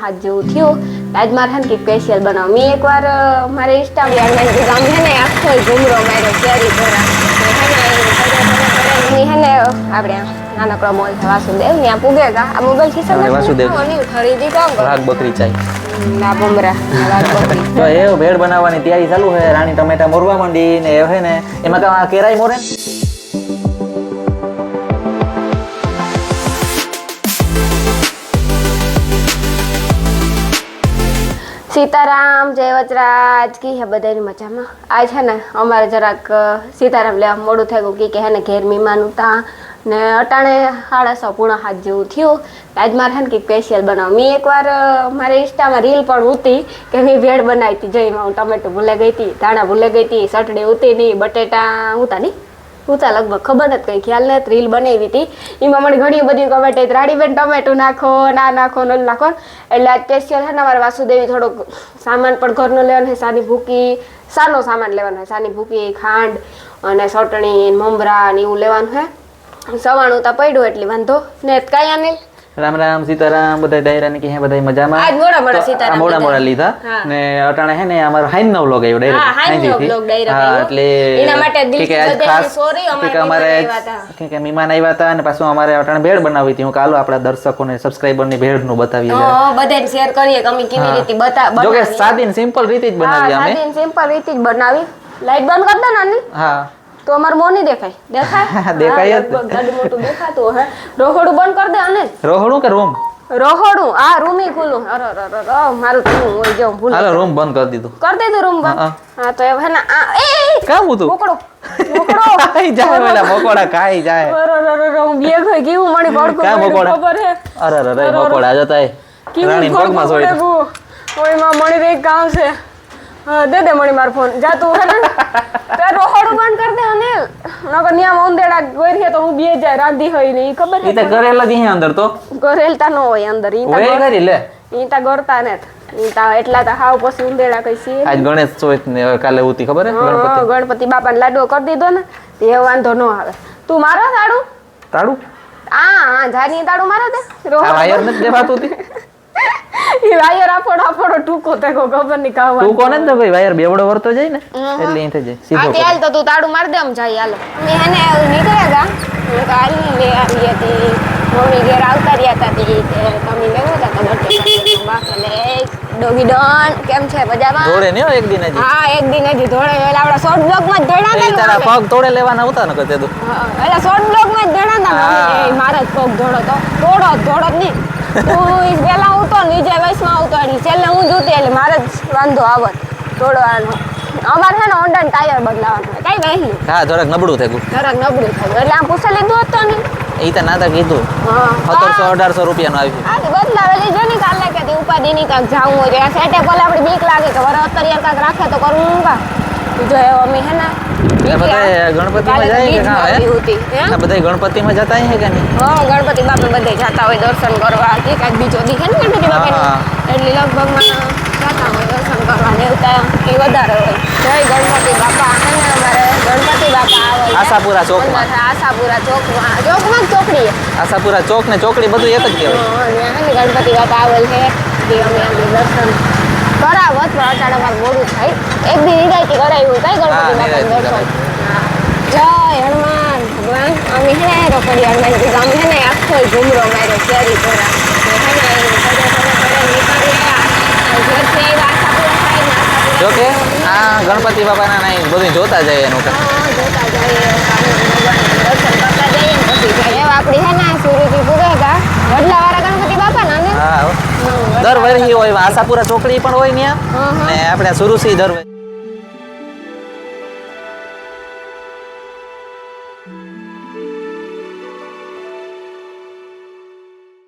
હાથ જેવું થયું આજ મારે હે ને સ્પેશિયલ બનાવ મેં એકવાર મારે ઇન્સ્ટાગ્રામ માં ગામ હે ને આખો ઘૂમરો માર્યો શેરી ભરા હે ને આપણે નાનકડો મોલ છે વાસુદેવ ત્યાં પૂગે ગા આ મોબાઈલ ખિસ્સામાં વાસુદેવ ખરીદી કામ રાગ બકરી ચાઈ ના બમરા રાગ બકરી તો એ ભેળ બનાવવાની તૈયારી ચાલુ છે રાણી ટમેટા મોરવા માંડી ને એ હે ને એમાં તો કેરાઈ મોરે સીતારામ જય વચરાજ કી હે બધાની મજામાં આજ છે ને અમારે જરાક સીતારામ લેવા મોડું થઈ ગયું કે હે ને ઘેર મહેમાન હતા ને અટાણે 6:30 જેવું થયું આજ મારે હે ને સ્પેશિયલ બનાવ મેં એકવાર મારે ઇન્સ્ટામાં રીલ પણ ઉતી કે મેં ભેળ બનાવી હતી જઈમાં હું ટમેટું ભૂલે ગઈ હતી ધાણા ભૂલે ગઈ હતી ચટણી ઉતી નહીં બટેટા ઉતા નહીં ઉતા લગભગ ખબર નથી કઈ ખ્યાલ નથી રીલ બનાવી હતી એમાં મને ઘણી બધી કમેન્ટ આવી રાડીબેન ટમેટું નાખો ના નાખો ન નાખો એટલે આ સ્પેશિયલ છે ને અમારે વાસુદેવી થોડોક સામાન પણ ઘરનો લેવાનો છે સાની ભૂકી સાનો સામાન લેવાનો છે સાની ભૂકી ખાંડ અને ચટણી મમરા ને એવું લેવાનું છે સવાણું તા પડ્યું એટલે વાંધો ને કાંઈ આને રામ રામ સીતારામ બધા ડાયરા ને કે હે બધા મજામાં આજ મોડા સીતારામ મોડા લીધા ને અટાણે હે ને અમારો હાઈન નો વ્લોગ આવ્યો ડાયરેક્ટ હા એટલે એના માટે દિલથી બધાને સોરી અમારે કે મહેમાન આવ્યા હતા અને પાછું અમારે અટાણે ભેળ બનાવી હતી હું કાલો આપણા દર્શકોને સબસ્ક્રાઇબર ની ભેળ નું બતાવીએ બધાને શેર કરીએ કે અમે કેવી રીતે બતાવી જો કે સાદી ને સિમ્પલ રીતે જ બનાવી અમે સાદી ને સિમ્પલ રીતે જ બનાવી લાઈટ બંધ કર દે નાની હા તો અમાર મોં નહીં દેખાય દેખાય ગાડી મોટું દેખાતું હે રોહડું બંધ કર દે અને રોહડું કે રૂમ રોહડું આ રૂમી ખુલ્લું અરે મારું રૂમ હોય જો ભૂલ હાલો રૂમ બંધ કરી દીધું રૂમ બંધ હા તો હે ને આ એ કામ હતું મોકળો કાઈ જાય વેલા મોકોડા કાઈ જાય અરે હું બે ગઈ કેવું મણી પડકો ખબર હે અરે મોકોડા જતા રાણી પગમાં સોઈ ઓય માં મણી રે કામ છે દે દે મણી માર ફોન જા તું હે ને તે રોહડું બંધ કર દે અનિલ નકર નિયા ઓંદેડા ગોઈ છે તો હું બે જાય રાંધી હોય ને ઈ ખબર હે ઈ તો કરેલા દી અંદર તો કરેલતા ન હોય અંદર ઈ તો ઓય કરી લે ઈ તા ગરતા ને ઈ તા એટલા તા હાવ પછી ઉંદેડા કઈ સી આજ ગણેશ ચોથ ને કાલે ઉતી ખબર હે ગણપતિ બાપાને લાડવો કરી દીધો ને તે વાંધો ન આવે તું મારો તાડું આ જાની તાડું મારો દે આ વાયર નથી દેવાતું હતી ઈ વાયર આપડો ટૂકો તેકો ખબર ની કાવા તું કોને તો ભાઈ વાયર બેવડો વરતો જાય ને એટલે અહીં થઈ જાય સીધો હાલ તો તું તાડું માર દે આમ જાય હાલો મે હેને નીકળ્યા ગા કાલી લે આવી હતી મમ્મી ઘેર આવતા રહ્યા હતા તી તમે લેવો તા ખબર બાકલે ડોગી ડોન કેમ છે મજામાં ધોળે ને એક દિન હજી હા એક દિન હજી ધોળે એટલે આપડા શોર્ટ બ્લોગ માં જ ધોળા ને તારા પગ તોડે લેવાના હતા ને કતે તું એટલે શોર્ટ બ્લોગ માં જ ધોળા ના મમ્મી મારા જ પગ ધોળો તો ધોળો જ નહીં તું પેલા હું તો નીચે વયસમાં આવતો એટલે છેલ્લે હું જોતી એટલે મારે જ વાંધો આવત થોડો અમારે છે ને ઓંડાને ટાયર બદલાવાનું કઈ વહેલું હા જરાક નબળું થઈ ગયું એટલે આમ પૂછે લીધું હતું ને ઈ તો ના કીધું 1700-1800 રૂપિયાનું આવ્યું હા બદલાવેલી જો ને કાલે કે ઉપાધિ ની કાંક જાવું હોય સેટે ભલે આપણે બીક લાગે કે વર અત્યારે કાંક રાખે તો કરું કા જો અમે હે ને બધા ગણપતિમાં જાય કે ના હે આ બધા ગણપતિમાં જતા હે કે નહીં હા ગણપતિ બાપા બધે જતા હોય દર્શન કરવા કે કાંઈક બીજો દી હે ને ગણપતિ બાપા એટલે લગભગમાં જતા હોય દર્શન કરવા ને એવું એ વધારે હોય જય ગણપતિ બાપા હે ને અમારે ગણપતિ બાપા આવે આશાપુરા ચોકમાં ચોકડી આશાપુરા ચોક ને ચોકડી બધું એક જ કહેવાય ગણપતિ બાપા આવેલ છે જે અમે દર્શન કરાવત પણ અચાનક અમારે મોડું થાય એક દી નિરાયથી કરાવ્યું કઈ ગણપતિ બાપાનું દર્શન જય હનુમાન ભગવાન અમે હે ને રોકડી હનુમાનજી ગામ હે ને આખો ઘૂમરો માર્યો શેરી ભરા જો કે આ ગણપતિ બાપાના નાઈ બધું જોતા જાય એનું દર્શન કરતા જઈએ ને પછી જાય આપડી હે ને સુરતી પૂરેગા વડલાવાળા ગણપતિ બાપા ના ને હા દર વર્ષે હોય આશાપુરા ચોકડી પણ હોય ને ને આપણે સુરુસી દર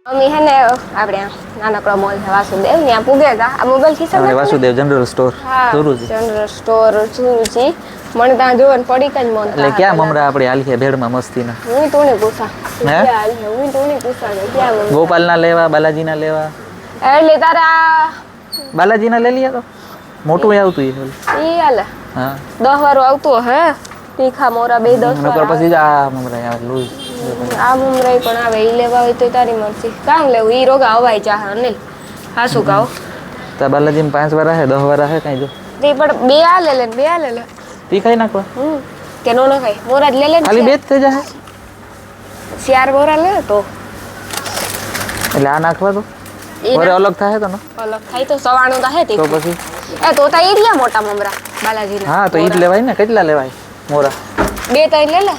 અમે હે ને આપણે નાનકડો મોલ છે વાસુદેવ ત્યાં પૂગે ગા આ મોબાઈલ ખિસ્સામાં વાસુદેવ જનરલ સ્ટોર સુરુચિ જનરલ સ્ટોર સુરુચિ મને ત્યાં જોવાનું પડી કઈ મન એટલે ક્યાં મમરા આપણે હાલીએ ભેળમાં મસ્તીના હું તો ને પૂછા હું તો ને પૂછા ક્યાં ગોપાલ ના લેવા બાલાજી ના લેવા એટલે તારા બાલાજી ના લઈ લીયા તો મોટું આવતું ઈ હાલે હા 10 વારો આવતું હે તીખા મોરા બે 10 નકર પછી આ મમરા યાર લોઈ આ મમરાઈ પણ આવે ઈ લેવા હોય તો તારી મરજી કામ લેવું ઈ રોગા અવાય ચાહ અનિલ હા શું કહો તો બાલાજી 5 વાર હે 10 વાર હે કઈ જો તે પણ બે આ લે લે તી ખાઈ નાખવા કે નો ખાય મોરા જ લે લે ખાલી બે જ થઈ જાય ચાર મોરા લે તો એટલે આ નાખવા તો ઈ ઓરે અલગ થાય તો ને અલગ થાય તો સવાણું તો હે તે તો પછી એ તો તા ઈ રહ્યા મોટા મમરા બાલાજીના હા તો ઈ જ લેવાય ને કેટલા લેવાય મોરા બે ત્રણ લે લે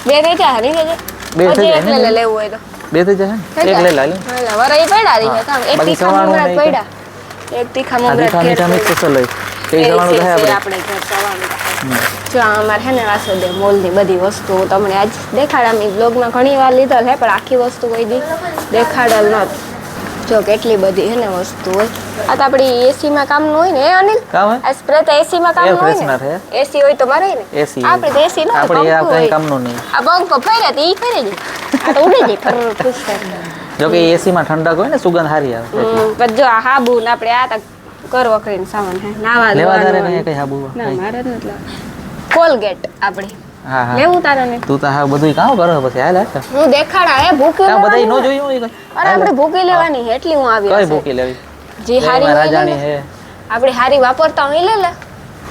બે થઈ જાય હરી જજે બે થઈ જાય એક ને? લે લેવું હોય તો બે થઈ જાય ને એક લઈ લે હાલા વરાઈ પડ્યા રહી છે કામ એક બાકી તીખા સવાણું મમરા નહીં પડ્યા એક તીખા મમરા મીઠા મીઠા મિક્સ તો લઈ એ જવાનું થાય આપણે આપણે ઘર સવાણું જો અમારે હે ને વાસુદેવ મોલની બધી વસ્તુ તમને આજ દેખાડા મેં બ્લોગમાં ઘણી વાર લીધેલ હે પણ આખી વસ્તુ કોઈ દી દેખાડેલ નથી જો કેટલી બધી હે ને વસ્તુ હોય આ તો આપણી એસીમાં કામનું હોય ને અનિલ કામ હે આ સ્પ્રે તો એસીમાં એર કામનું હોય ફ્રેશનર હે ને એસી હોય તો મારે ને એસી આપણે તો એસી ન હોય આપણે આ પંખો કઈ હોય. કામનું નહીં આ બંક પર ફેરે તો ઈ ફેરે જ આ તો ઉડી જાય ઠર ખુશ થાય જો કે એસી માં ઠંડક હોય ને સુગંધ સારી આવે પણ જો આ હાબુ ને આપણે આ તો કર વખરીને સામાન હે નાવા લેવા તારે ધોવાનું કઈ કઈ હાબુ ના મારે જ નથી લાવવા. કોલગેટ આપણી હા હા લેવું તારે ને તું તો હા બધું કામ કરો પછી હાલ હાલ હું દેખાડા હે ભૂકી કામ બધા લેવાની નો હોય. જોયું હોય કઈ અરે આપણે ભૂકી લેવાની છે, એટલી હું આવી કઈ હશે. ભૂકી લેવી જે હારી હોય રાજાની લે લે. હે આપણે હારી વાપરતા હોય ઈ લે લે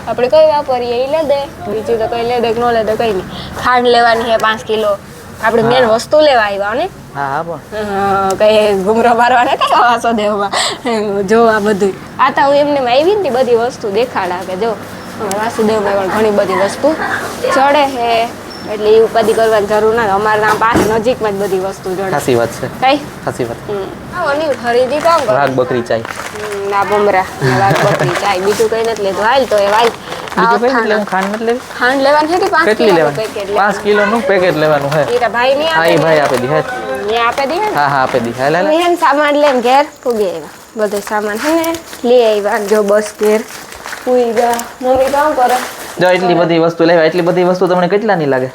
આપણે કઈ વાપરીએ ઈ લે દે બીજું તો કઈ લે દે કે નો લે દે કઈ નહીં ખાંડ લેવાની છે 5 કિલો આપણે મેન વસ્તુ લેવા આવ્યા ને હા હા પણ કઈ ઘુમરો મારવાના કઈ વાસો દેવમાં જો આ બધું આ તો હું એમને આવી ને તે બધી વસ્તુ દેખાડા કે જો વાસુદેવમાં પણ ઘણી બધી વસ્તુ ચડે છે એટલે એ ઉપાધિ કરવાની જરૂર નથી અમારા પાસે નજીકમાં જ બધી વસ્તુ ચડે ખાસી વાત છે કઈ ખાસી વાત અનિલ ખરીદી કામ કરો વાઘ બકરી ચાય ના બમરા ના બકરી ચાય બીજું કઈ નથી લેતું હાલ તો એ વાલ બીજું કઈ નથી લેવું ખાંડ નથી લેવી ખાંડ લેવાની છે કે 5 કેટલી કિલો લેવાની પેકેટ 5 કિલોનું પેકેટ લેવાનું હે ઈરા ભાઈ ની હા એ ભાઈ આપી દી હે ને આપે દે ને હા હા આપી દી હાલ હાલ મેં સામાન લઈને ઘેર પૂગી આવ્યા બધો સામાન હે ને લઈ આવ્યા જો બસ ઘેર પૂઈ ગયા મમ્મી કામ કરે જો એટલી બધી વસ્તુ લેવા એટલી બધી વસ્તુ તમને કેટલાની લાગે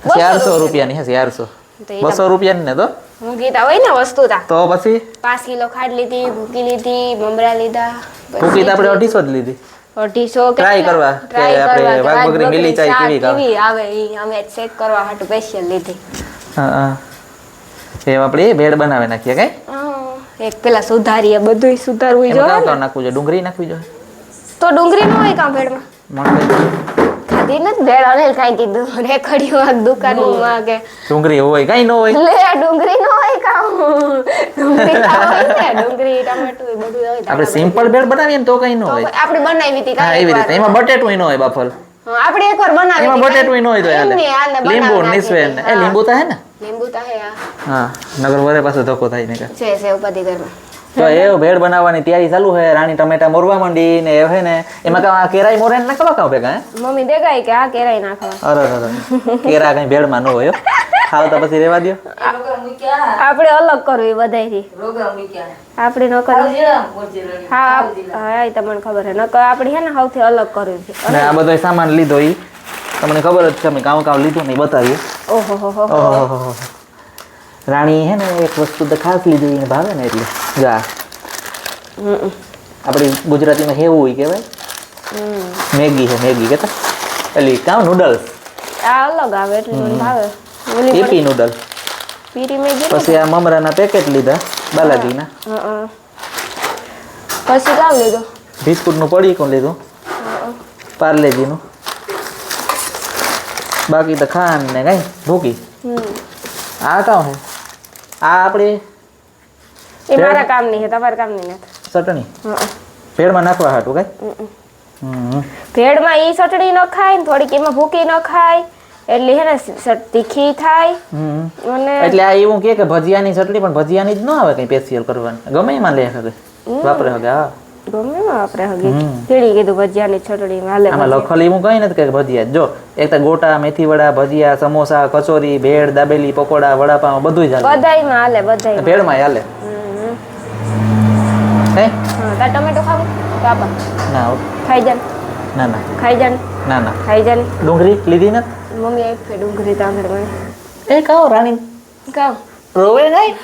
400 રૂપિયાની હે 400 તો એ 200 રૂપિયાની ને તો હું કીધા હોય ને વસ્તુ તા તો પછી 5 કિલો ખાંડ લીધી ભૂકી લીધી મમરા લીધા ભૂકી તો આપણે 250 જ લીધી 250 Try કરવા કે આપણે વાઘ બકરી મિલી ચાય કેવી આવે ઈ અમે ચેક કરવા હાટુ સ્પેશિયલ લીધી હા હા એમ આપણે ભેળ બનાવી નાખીએ કઈ એક પેલા સુધારીએ બધુંય સુધારવું એમાં જોઈએ કામ નાખવું જોઈએ ડુંગળી નાખવી જોઈએ તો ડુંગળી ન હોય કાં ભેળમાં મને ખાધી નથી ભેળ અનિલ કાંઈ કીધું રેખડીયું દુકાનમાં કે ડુંગળી હોય કઈ ન હોય લે ડુંગળી ન હોય કાં ડુંગળી તો હોય ને ડુંગળી ટમેટું એ બધું હોય આપણે સિમ્પલ ભેળ બનાવીએ ને તો કઈ ન હોય આપણે બનાવી હતી હા એવી રીતે એમાં બટેટું ન હોય બાફલ આપણે એકવાર બનાવી એમાં હતી. બટેટું ન હોય તો એમને આને હાલે બનાવી લીંબુ નાખી નિસવે હતી. એ લીંબુ તો હે ને લીંબુ તો હે આ. હા નગર વરે પાછો ધક્કો થાય ને કે છે ઉપાધિ ઘરમાં તો એ ભેળ બનાવવાની તૈયારી ચાલુ છે રાણી ટમેટા મોરવા માંડી ને એ હે ને એમાં કાં કેરાઈ મોરે ને નાખવા કાં ભેગા હે મમ્મી દેખાય કે આ કેરાઈ નાખવા અરે અરે કેરા કઈ ભેળમાં ન હોય હો. ખાવ તો પછી રેવા દ્યો આપણે અલગ કરવું એ બધાયથી આપણે ન કરવી હા હા એ તમને ખબર છે નકર આપણે છે ને સૌથી અલગ કરવી છે અને આ બધો સામાન લીધો ઈ તમને ખબર જ છે અમે કામ કામ લીધું ને ઈ બતાવ્યું ઓહો હો હો ઓહો રાણી હે ને એક વસ્તુ તો ખાસ લીધી એને ભાવે ને એટલે જા આપણી ગુજરાતીમાં હેવું હોય કહેવાય મેગી છે મેગી કેતા એલી કામ નૂડલ્સ આ અલગ આવે એટલે મને ભાવે ઓલી એપી નૂડલ પીરી મેગી પછી આ મમરાના પેકેટ લીધા બાલાજીના પછી કામ લીધો બિસ્કુટનું પડીકું લીધું પાર્લેજીનું બાકી તો ખાંડ ને કઈ ભૂકી આ કામ છે આ આપણી એ મારા કામની છે તમારા કામની નથી ચટણી ભેળમાં નાખવા હાટું કઈ ભેળમાં ઈ ચટણી ન ખાય ને થોડીક એમાં ભૂકી ન ખાય એટલે હે ને તીખી થાય અને એટલે આ એવું કે ભજીયાની ચટણી પણ ભજીયાની જ ન આવે કઈ સ્પેશિયલ કરવાની ગમે એમાં લે શકે વાપરે શકે હા ગમે એમાં વાપરે હગે તેડી કીધું ભજીયાની ચટણી હાલે આમાં લખલ એવું કઈ નથી કે ભજીયા જો એક તો ગોટા મેથી વડા ભજીયા સમોસા કચોરી ભેળ દાબેલી પકોડા વડાપાવ બધું જ હાલે બધાયમાં હાલે બધાયમાં ભેળમાં હાલે હે હા તાર ટમેટો ખાવું બાપા ના હો. ખાઈ જાન ના ના ખાઈ જાન ના ના ખાઈ જાન ડુંગળી લીધી નથી મમ્મી એક ફે ડુંગળી તાંગર મને એ કહો રાણી કામ રોવે નહીં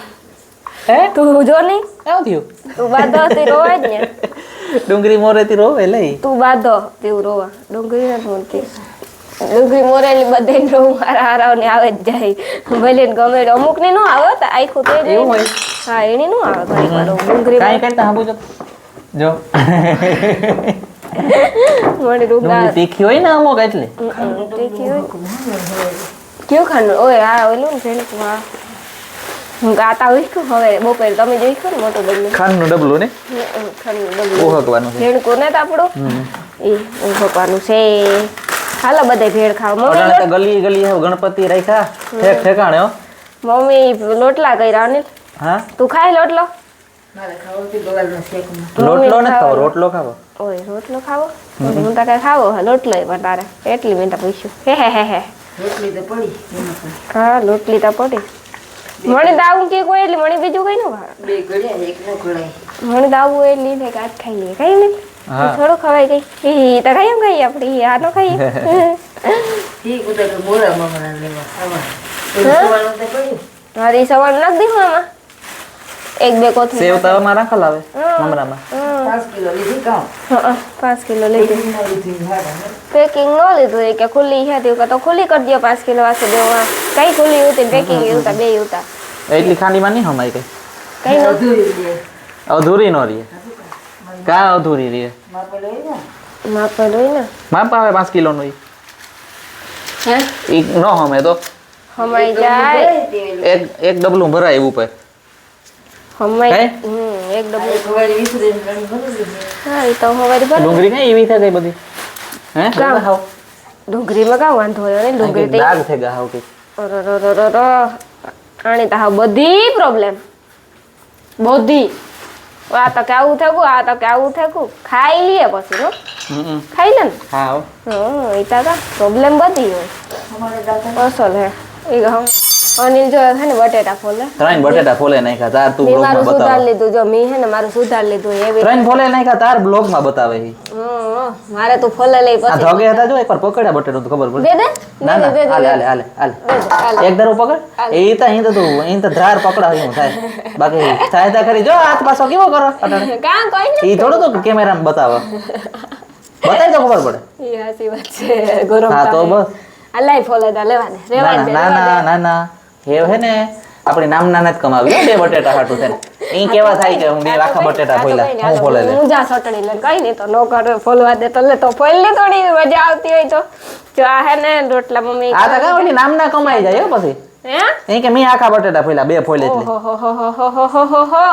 હે તું જો નહીં કેવું થયું તું બાંધો તે રોવાય જ ને ડુંગળી મોરેથી રોવે લઈ તું બાંધો તેવું રોવા ડુંગળી નથી મળતી ડુંગળી મોરેલી બધે હારા ને આવે જ જાય ભલે ને ગમે તે. અમુક ને નો આવે તો આખું તે એવું હોય? હા એની નો આવે ઘણી વાર ડુંગળી કાંઈ કરતા હાંભું જો મોડી ડુંગળી તીખી હોય ને અમુક એટલે કયું ખાંડ ઓય હા ઓલું ને ભેણકું હા હું ગાતા ઉઠ્યું હવે બપોરે તમે જોઈશું ને મોટું ડબલું ખાંડનું ડબલું ને ખાંડનું ડબલું ઓહકવાનું છે. ભેણકું ને તો આપણું એ ઉભકવાનું છે. હાલો બધે ભેળ ખાવ અટાણે તો ગલી ગલી હે ગણપતિ રાખ્યા ઠેક ઠેકાણે હો. મમ્મી લોટલા કર્યા અનિલ હા તું ખાય લોટલો લોટલો નથી ખાવો રોટલો ખાવો. ઓય રોટલો ખાવો હું તો કઈ ખાવો લોટલો પણ તારે એટલી મેં તો પૂછ્યું હે હા લોટલી તો પડી મને દાવું કે કોઈ એટલે મને બીજું કઈ ન ભાવે મને દાવું એટલે ઈ થાય કે આજ ખાઈ લઈએ કઈ નહીં હા. થોડું ખવાય કઈ ઈ તો ખાઈ એમ ખાઈએ આપણે ઈ આ નો ખાઈએ મારી સવાલ નાખ દીધું આમાં એક બે કોથળી સેવ તવામાં રાખલ આવે મમરામાં 5 કિલો લીધી પેકિંગ ન લીધું એ કે ખુલ્લી હતી તો ખુલ્લી કરી દો 5 કિલો વાસે દેવા કઈ ખુલ્લી હતી પેકિંગ એવું બે હતા એટલી ખાંડીમાં નહીં હમાય કઈ કઈ ન અધૂરી નો રહે કા અધૂરી રહે માપેલું ને માપ આવે 5 કિલો નું હે ઈ નો હમે તો હમાઈ જાય એક ડબલું ભરાય એવું પર હમાઈ એક ડબ્બો હા એ તો હવારી બરાબર ડુંગળી કઈ એવી થઈ ગઈ બધી હે કાં? ડુંગળીમાં કાં વાંધો હોય ને ડુંગળી તો દાગ થઈ ગયા હાવ કે આની તો હાવ બધી પ્રોબ્લેમ બધી આ તો કે આવું થયું આ તો કે આવું થયું ખાઈ લઈએ પછી નો ખાઈ લે ને હા હો. એ તો પ્રોબ્લેમ બધી હોય અસલ હે એ હમ અનિલ જો હે ને બટેટા ફોલે ત્રણ બટેટા ફોલે નાખ્યા તાર તું મેં બ્લોગ મારું માં સુધાર બતાવે લીધું જો મેં હે ને મારું સુધાર લીધું એવી ત્રણ ફોલે નાખ્યા તાર બ્લોગ માં બતાવે ઈ. મારે તું ફોલે લઈ આ પછી ધોગે હતા જો એકવાર પકડ્યા બટેટું તો ખબર દે પડે દે ના ના દે દે હાલે હાલે હાલે હાલે એક ધારો પકડ એ તો અહીં તો તું અહીં તો ધાર પકડા એવું થાય બાકી સહાયતા કરી જો હાથ પાછો કેવો કરો અટાણે કાં કોઈ ને ઈ થોડું તો કેમેરામાં બતાવે બતાવી તો ખબર પડે એ હાચી વાત છે ગરમ હા તો બસ આ લઈ ફોલે દા લેવાને ના રેવા દે ના ના ના ના હેવ હે ને આપણી નામના નથી કમાવી હો, બે બટેટા હાટું છે ઈ કેવા થાય કે હું બે આખા બટેટા ફોલ્યા હું ફોલે લે હું જા સટડી લે કઈ નહીં તો નો કરે ફોલવા દે તો લે તો ફોલ લે થોડી મજા આવતી હોય તો જો આ હે ને રોટલા મમ્મી આ તો કા ઓલી નામના કમાઈ જાય હો પછી હે ઈ કે મેં આખા બટેટા ફોલ્યા બે ફોલે એટલે ઓહો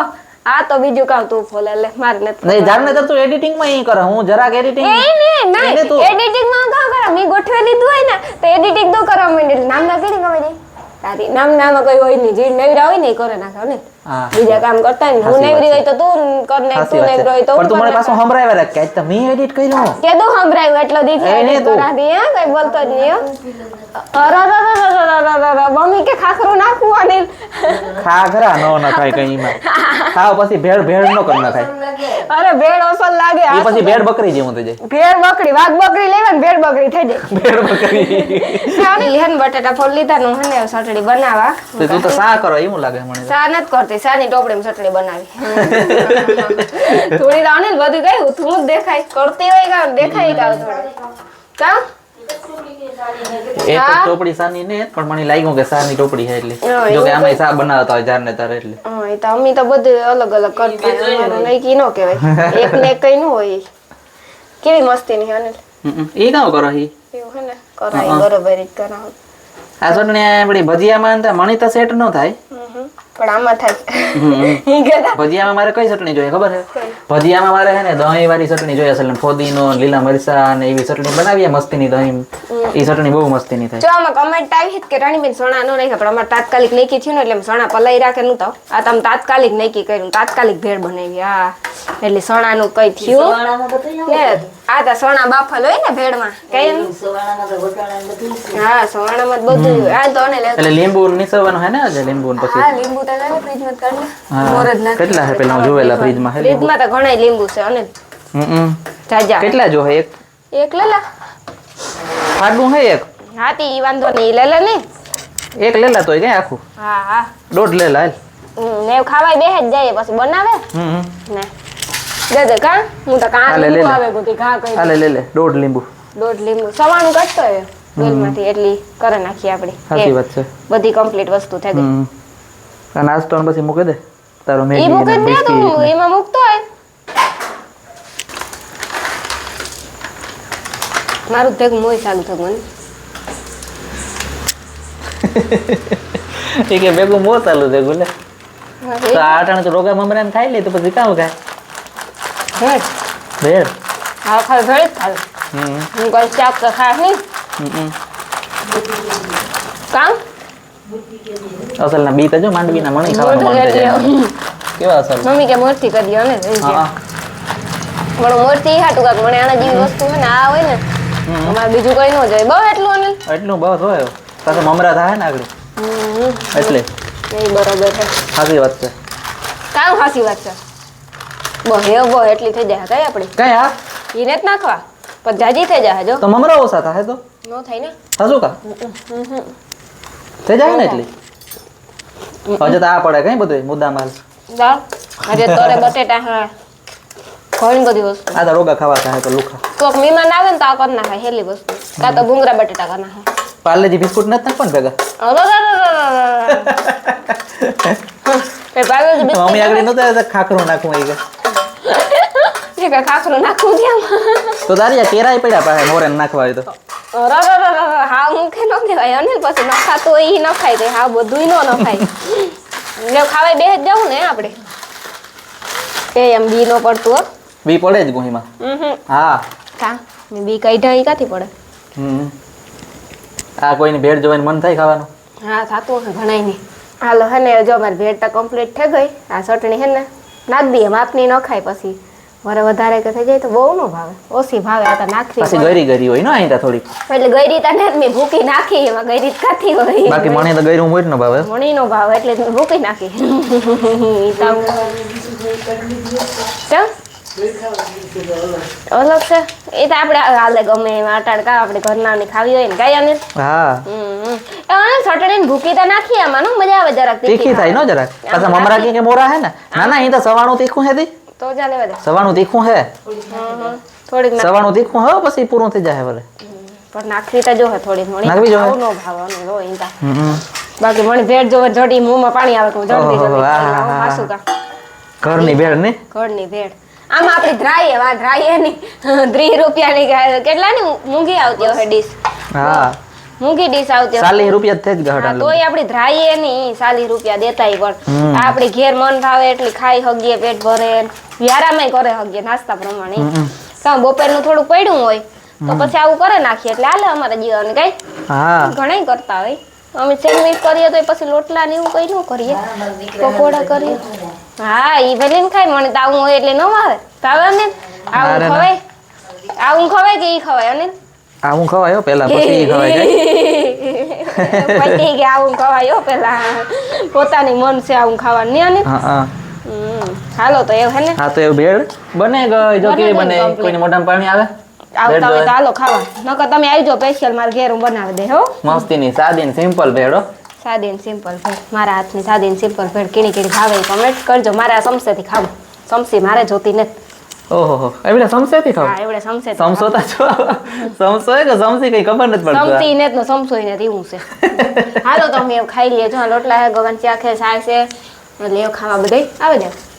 આ તો બીજું કામ તું ફોલે લે માર નથી નહીં જારને તો તું એડિટિંગ માં ઈ કરે હું જરાક એડિટિંગ નહીં એડિટિંગ માં કામ કરે મી ગોઠવી લીધું હોય ને તો એડિટિંગ તો કરવા માંડે નામ ના કરી ગમે દે તારી નામ નામાં કોઈ હોય નહીં જે નવરા હોય ને એ કરે નાખે ને હા બીજા કામ કરતા હોય ને હું નવરી હોય તો તું કર ને સાચી તું વાત નવરી હોય છે. તો પણ તું મને પાછું સંભળાવ્યા રાખ કે આજ તો મેં એડિટ કર્યું કેદું સંભળાયું એટલો દીથી એ નહીં edit તું. કરા દી હે કઈ બોલતો જ નહીં હો અરે મમ્મી કે ખાખરું નાખવું અનિલ ખાખરા નો ન ખાય કઈ માં ખાવ પછી ભેળ ભેળ નો કર નાખાય અરે ભેળ અસલ લાગે ઈ પછી ભેળ બકરી જેવું થઈ જાય ભેળ બકરી વાઘ બકરી લેવે ને ભેળ બકરી થઈ જાય ભેળ બકરી અનિલ હેન બટાટા ફોલ લીધા નું હે ને સટડી બનાવા તો તું તો સા કરો એવું લાગે મને સા નથી કરતી સાની ટોપડીમાં ચટણી બનાવી થોડી અનિલ બધું કઈ હું જ દેખાય કરતી હોય કા દેખાય કા થોડી કા એ તો ટોપડી સાની ને પણ મને લાગ્યું કે સાની ટોપડી છે એટલે જો કે આમાં સા બનાવતા હોય જારને તારે એટલે એ તો અમી તો બધું અલગ અલગ કરતા હોય અમારું નહીં કી નો કહેવાય એક ને એક કઈ નું હોય કેવી મસ્તી ની અનિલ એ કામ કરો હી એવું હે ને કરાય બરોબર જ કરાવ આ ચટણી આપણી ભજીયામાં ને મણી તો સેટ ન થાય પણ આમાં થાય ઈ ગદા ભજીયામાં મારે કઈ ચટણી જોઈએ ખબર છે ભજીયામાં મારે હે ને દહીં વાળી ચટણી જોઈએ અસલ ફોદીનો લીલા મરચા ને એવી ચટણી બનાવીએ મસ્તીની દહીં ઈ ચટણી બહુ મસ્તીની થાય જો આમાં કમેન્ટ આવી હતી કે રાણીબેન સોના નો નાખ્યા પણ અમારે તાત્કાલિક નક્કી થયું ને એટલે સોના પલાઈ રાખે નું તો આ તમે તાત્કાલિક નક્કી કર્યું તાત્કાલિક ભેળ બનાવી હા એટલે સોનાનું કઈ થયું કે આ તો સોના બાફલ હોય ને ભેળમાં કઈ હા સોનામાં જ બધું આ તો ને એટલે લીંબુ નીસવવાનું હે ને આજે લીંબુ ને પછી હા લીંબુ તો લાગે ફ્રીજમાં કરી લે હા. મોર જ નાખ કેટલા હે પેલા હું જોવેલા ફ્રીજમાં હે લીંબુ ફ્રીજમાં તો ઘણા લીંબુ છે અને જાજા કેટલા જો હે એક લેલા ફાડું હે એક હાથી ઈ વાંધો નહીં લેલા ને એક લેલા તોય કઈ આખું હા હા દોઢ લેલા હાલ ને ખાવાય બેહે જ જાય પછી બનાવે ને દે દે કા હું તો કા હાલે, લે લે. આવે બધી ઘા કઈ હાલે લે લે દોઢ લીંબુ દોઢ લીંબુ સવાણું કરતો હોય બિલમાંથી એટલી કરી નાખીએ આપણે સાચી વાત છે બધી કમ્પ્લીટ વસ્તુ થઈ ગઈ આ નાસ્તો ને પછી મૂકી દે તારો એ મેગી મૂકી ને જ દે તું બિસ્કિટ એમાં મૂકતો હોય મારું ભેગું મોય ચાલુ થયું મને એ કે ભેગું મો ચાલુ છે ગુલે તો આ અટાણે તો રોગા મમરા ખાઈ લે તો પછી કામ ખાય ભેળ ભેળ હા ખાલી ભેળ જ ખાલી હું કોઈ શાક તો ખાસ નહીં કામ અસલ ના બી તો જો માંડવી ના મણી ખાવાનું મન થઈ જાય કેવા અસલ મમ્મી કે મૂર્તિ કરી દો ને હા પણ મૂર્તિ હાટું કાક મને આના જેવી વસ્તુ હોય ને આ હોય ને અમારે બીજું કઈ ન જોઈએ બહુ એટલું અનિલ એટલું બસ હોય પાછા મમરા થાય ને આગળ એટલે એ બરોબર છે સાચી વાત છે કામ ખાસી વાત છે બહુ એટલી થઈ જાય કઈ આપણે કઈ હા એને જ નાખવા પણ જાજી થઈ જાય જો તો મમરા ઓછા થાય તો નો થાય ને સાચું કા થઈ જાય ને એટલી હજુ તો આ પડે કઈ બધું મુદ્દા માલ દાળ હજે તોરે બટેટા હા ઘણી બધી વસ્તુ આ તો રોગા ખાવા થાય તો લુખા કોક મહેમાન આવે ને તો આ કરી નાખાય હેલી વસ્તુ કાં તો ભૂંગળા બટેટા કરી નાખાય પાર્લેજી બિસ્કુટ નથી નાખવા ને ભેગા મમ્મી આગળ નતો ખાખરું નાખવું એ કે ખાખરું નાખવું કેમ તો તારી આ કેરાય પડ્યા પાસે મોરે નાખવા હોય તો હા મૂકે ન દેવાય અને પછી નખાતો હોય ઈ નખાય તો હા બધું ન નખાય એટલે ખાવાય બે જ જવું ને આપણે એ એમ બી નો પડતું હો બી પડે જ ગુહીમાં હા કા બી કાઢ્યા ઈ કાથી પડે આ કોઈની ભેળ જોઈને મન થાય ખાવાનું હા થાતું હશે ઘણાય નહીં હાલો હે ને જો મારી ભેળ તો કમ્પ્લીટ થઈ ગઈ આ ચટણી હે ને નાખ દઈએ માપની ન ખાય પછી વરે વધારે કે થઈ જાય તો બહુ ન ભાવે ઓછી ભાવે આ તો નાખવી પછી ગરી ગરી હોય ને અહીં થોડીક એટલે ગયરી તને મેં ભૂકી નાખી એમાં ગયરી કાથી હોય બાકી મણી તો ગયરું હોય જ ન ભાવે મણી નો ભાવ એટલે મેં ભૂકી નાખી કેમ અલગ છે એ તો આપણે હાલે ગમે એમાં અટાડકા આપણે ઘરના ની ખાવી હોય ને ગાય ને હા ચટણી ને ભૂકી તો નાખી આમાં મજા આવે જરાક તીખી થાય ને જરાક પાછા મમરા કે મોરા હે ને ના ના અહીં તો સવાણું તીખું હે દી તો ચાલે વધે સવાણું તીખું હે થોડીક સવાણું તીખું હે પછી પૂરું થઈ જાય ભલે પણ નાખવી તો જો થોડીક મણી નાખવી જો નો ભાવ અને રો ઇંતા બાકી મણી ભેળ જો જડી મોંમાં પાણી આવે તો જલ્દી જલ્દી હાસુ કા ઘરની ભેળ ને ઘરની ભેળ આમાં આપણી ધ્રાઈએ વા ધ્રાઈએ ની 30 રૂપિયાની કેટલાની મૂંગી આવતી હોય ડીશ હા મૂંગી ડીશ આવતી 40 રૂપિયા જ થઈ જ ગહડા તોય આપણી ધ્રાઈએ ની 40 રૂપિયા દેતાય પણ આપણી ઘેર મન ભાવે એટલી ખાઈ હગીએ પેટ ભરે વ્યારામાંય કરે હગીએ નાસ્તા પ્રમાણે કાં બપોરનું થોડું પડ્યું હોય તો પછી આવું કરે નાખીએ એટલે હાલે અમારે જીવન કઈ હા ઘણાય કરતા હોય અમે સેન્ડવિચ કરીએ તો પછી લોટલા ને એવું કઈ ન કરીએ પકોડા કરીએ હા ઈ ભલે ને ખાય મને તો આવું હોય એટલે ન આવે ભાવે ને આવું ખવાય કે ઈ ખવાય અને આવું ખવાયો પેલા પછી ખવાય પછી કે આવું ખવાયો પેલા પોતાની મન છે આવું ખાવાનું ને અને હા હાલો તો એવું હે ને હા તો એવું ભેળ બને ગઈ જો કેવી બને કોઈને મોઢામાં પાણી આવે આવતા હોય તો હાલો ખાવા નકર તમે આવી જાઓ સ્પેશિયલ મારા ઘેર હું બનાવી દે હો મસ્તીની સાદી ને સિમ્પલ ભેળ હો સાદી ને સિમ્પલ ભેળ મારા હાથની સાદી ને સિમ્પલ ભેળ કીણી કીણી ભાવે કમેન્ટ કરજો મારે આ સમસેથી ખાવું સમસી મારે જોતી નથી ઓહો એવડે સમસેથી ખાવ હા એવડે સમસે સમસોતા છો સમસો હે કે સમસી કઈ ખબર નથી પડતી સમસી ને તો સમસોઈ ને એવું છે હાલો તમે ખાઈ લેજો લોટલા હે ગગન ચા છે સાય છે એટલે ખાવા બધે આવે જાય